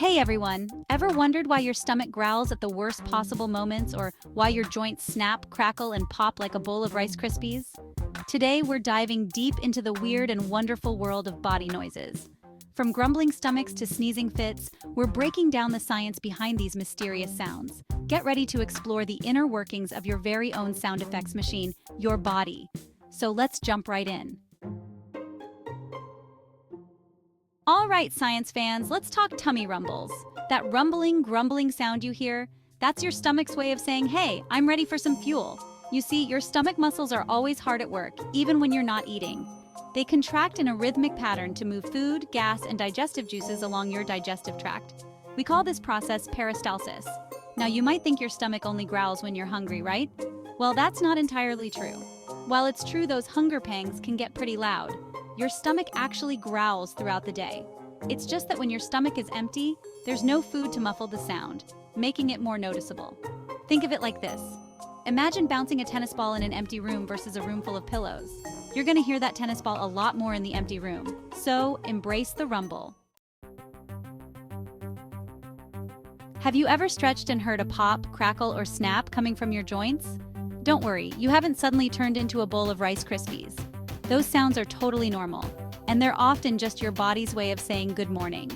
Hey everyone! Ever wondered why your stomach growls at the worst possible moments or why your joints snap, crackle, and pop like a bowl of Rice Krispies? Today we're diving deep into the weird and wonderful world of body noises. From grumbling stomachs to sneezing fits, we're breaking down the science behind these mysterious sounds. Get ready to explore the inner workings of your very own sound effects machine, your body. So let's jump right in. All right, science fans, let's talk tummy rumbles. That rumbling, grumbling sound you hear, that's your stomach's way of saying, hey, I'm ready for some fuel. You see, your stomach muscles are always hard at work, even when you're not eating. They contract in a rhythmic pattern to move food, gas, and digestive juices along your digestive tract. We call this process peristalsis. Now, you might think your stomach only growls when you're hungry, right? Well, that's not entirely true. While it's true those hunger pangs can get pretty loud, your stomach actually growls throughout the day. It's just that when your stomach is empty, there's no food to muffle the sound, making it more noticeable. Think of it like this. Imagine bouncing a tennis ball in an empty room versus a room full of pillows. You're going to hear that tennis ball a lot more in the empty room. So, embrace the rumble. Have you ever stretched and heard a pop, crackle, or snap coming from your joints? Don't worry, you haven't suddenly turned into a bowl of Rice Krispies. Those sounds are totally normal, and they're often just your body's way of saying good morning.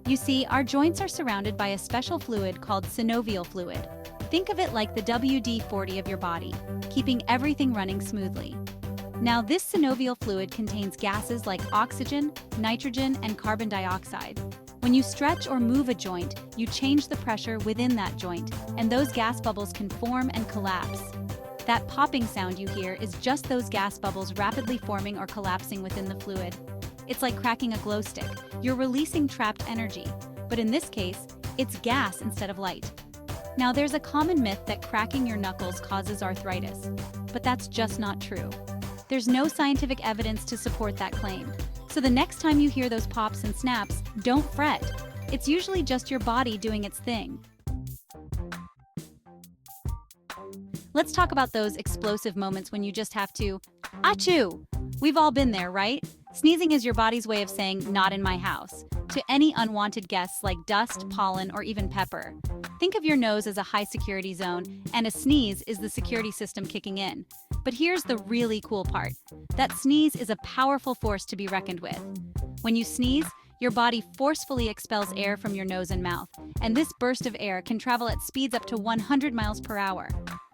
You see, our joints are surrounded by a special fluid called synovial fluid. Think of it like the WD-40 of your body, keeping everything running smoothly. Now, this synovial fluid contains gases like oxygen, nitrogen, and carbon dioxide. When you stretch or move a joint, you change the pressure within that joint, and those gas bubbles can form and collapse. That popping sound you hear is just those gas bubbles rapidly forming or collapsing within the fluid. It's like cracking a glow stick. You're releasing trapped energy, but in this case, it's gas instead of light. Now, there's a common myth that cracking your knuckles causes arthritis, but that's just not true. There's no scientific evidence to support that claim. So the next time you hear those pops and snaps, don't fret. It's usually just your body doing its thing. Let's talk about those explosive moments when you just have to achoo! We've all been there, right? Sneezing is your body's way of saying, not in my house, to any unwanted guests like dust, pollen, or even pepper. Think of your nose as a high-security zone, and a sneeze is the security system kicking in. But here's the really cool part. That sneeze is a powerful force to be reckoned with. When you sneeze, your body forcefully expels air from your nose and mouth, and this burst of air can travel at speeds up to 100 miles per hour.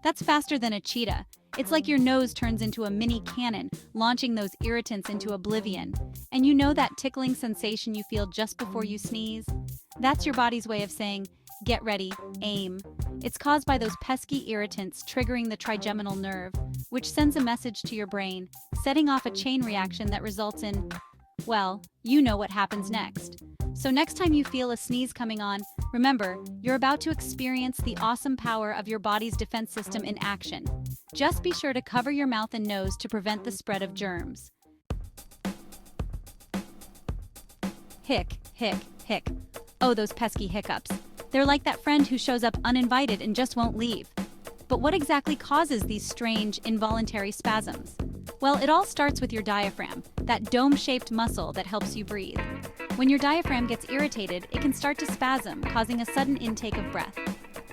That's faster than a cheetah. It's like your nose turns into a mini cannon, launching those irritants into oblivion. And you know that tickling sensation you feel just before you sneeze? That's your body's way of saying, get ready, aim. It's caused by those pesky irritants triggering the trigeminal nerve, which sends a message to your brain, setting off a chain reaction that results in, well, you know what happens next. So next time you feel a sneeze coming on, remember, you're about to experience the awesome power of your body's defense system in action. Just be sure to cover your mouth and nose to prevent the spread of germs. Hic, hic, hic. Oh, those pesky hiccups. They're like that friend who shows up uninvited and just won't leave. But what exactly causes these strange, involuntary spasms? Well, it all starts with your diaphragm, that dome-shaped muscle that helps you breathe. When your diaphragm gets irritated, it can start to spasm, causing a sudden intake of breath.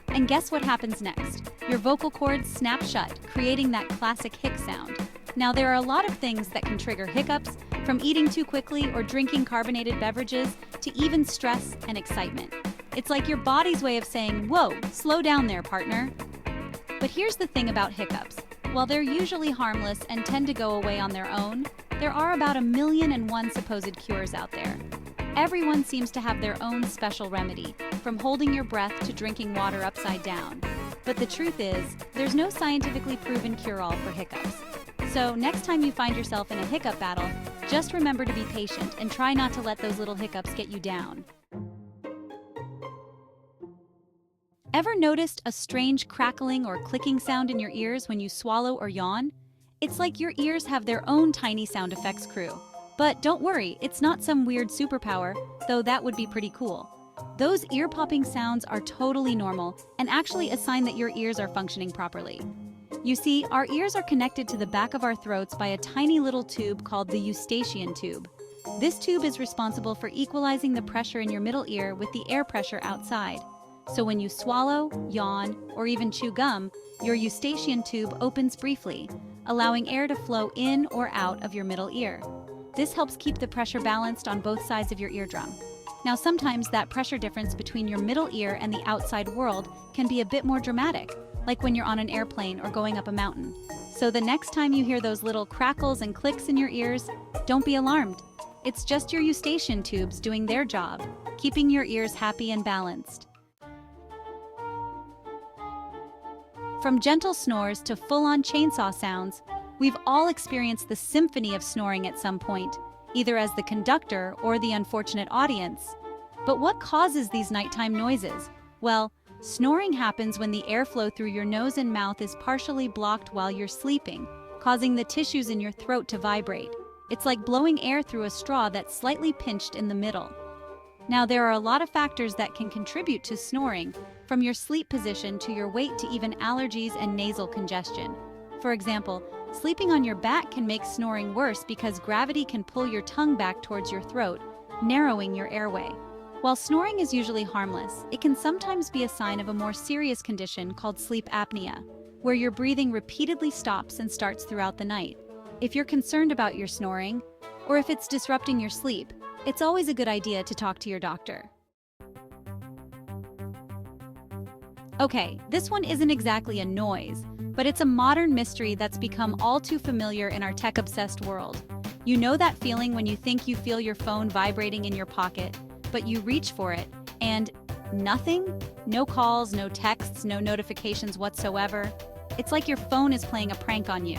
And guess what happens next? Your vocal cords snap shut, creating that classic hic sound. Now, there are a lot of things that can trigger hiccups, from eating too quickly or drinking carbonated beverages to even stress and excitement. It's like your body's way of saying, whoa, slow down there, partner. But here's the thing about hiccups. While they're usually harmless and tend to go away on their own, there are about 1,000,001 supposed cures out there. Everyone seems to have their own special remedy, from holding your breath to drinking water upside down. But the truth is, there's no scientifically proven cure-all for hiccups. So next time you find yourself in a hiccup battle, just remember to be patient and try not to let those little hiccups get you down. Ever noticed a strange crackling or clicking sound in your ears when you swallow or yawn? It's like your ears have their own tiny sound effects crew. But don't worry, it's not some weird superpower, though that would be pretty cool. Those ear-popping sounds are totally normal and actually a sign that your ears are functioning properly. You see, our ears are connected to the back of our throats by a tiny little tube called the eustachian tube. This tube is responsible for equalizing the pressure in your middle ear with the air pressure outside. So when you swallow, yawn, or even chew gum, your eustachian tube opens briefly, allowing air to flow in or out of your middle ear. This helps keep the pressure balanced on both sides of your eardrum. Now, sometimes that pressure difference between your middle ear and the outside world can be a bit more dramatic, like when you're on an airplane or going up a mountain. So the next time you hear those little crackles and clicks in your ears, don't be alarmed. It's just your eustachian tubes doing their job, keeping your ears happy and balanced. From gentle snores to full-on chainsaw sounds, we've all experienced the symphony of snoring at some point, either as the conductor or the unfortunate audience. But what causes these nighttime noises? Well, snoring happens when the airflow through your nose and mouth is partially blocked while you're sleeping, causing the tissues in your throat to vibrate. It's like blowing air through a straw that's slightly pinched in the middle. Now, there are a lot of factors that can contribute to snoring, from your sleep position to your weight to even allergies and nasal congestion. For example, sleeping on your back can make snoring worse because gravity can pull your tongue back towards your throat, narrowing your airway. While snoring is usually harmless, it can sometimes be a sign of a more serious condition called sleep apnea, where your breathing repeatedly stops and starts throughout the night. If you're concerned about your snoring, or if it's disrupting your sleep, it's always a good idea to talk to your doctor. Okay, this one isn't exactly a noise, but it's a modern mystery that's become all too familiar in our tech-obsessed world. You know that feeling when you think you feel your phone vibrating in your pocket, but you reach for it, and nothing? No calls, no texts, no notifications whatsoever. It's like your phone is playing a prank on you.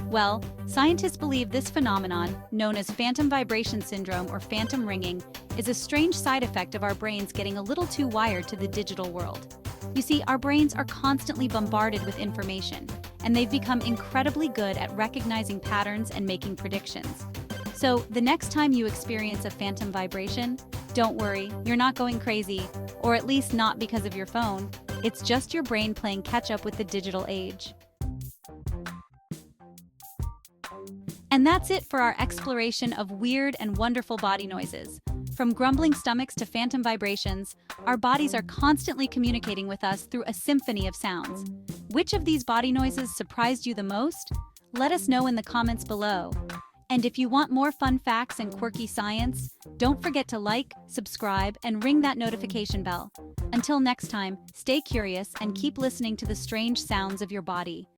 Well, scientists believe this phenomenon, known as phantom vibration syndrome or phantom ringing, is a strange side effect of our brains getting a little too wired to the digital world. You see, our brains are constantly bombarded with information, and they've become incredibly good at recognizing patterns and making predictions. So, the next time you experience a phantom vibration, don't worry, you're not going crazy, or at least not because of your phone. It's just your brain playing catch-up with the digital age. And that's it for our exploration of weird and wonderful body noises. From grumbling stomachs to phantom vibrations, our bodies are constantly communicating with us through a symphony of sounds. Which of these body noises surprised you the most? Let us know in the comments below. And if you want more fun facts and quirky science, don't forget to like, subscribe, and ring that notification bell. Until next time, stay curious and keep listening to the strange sounds of your body.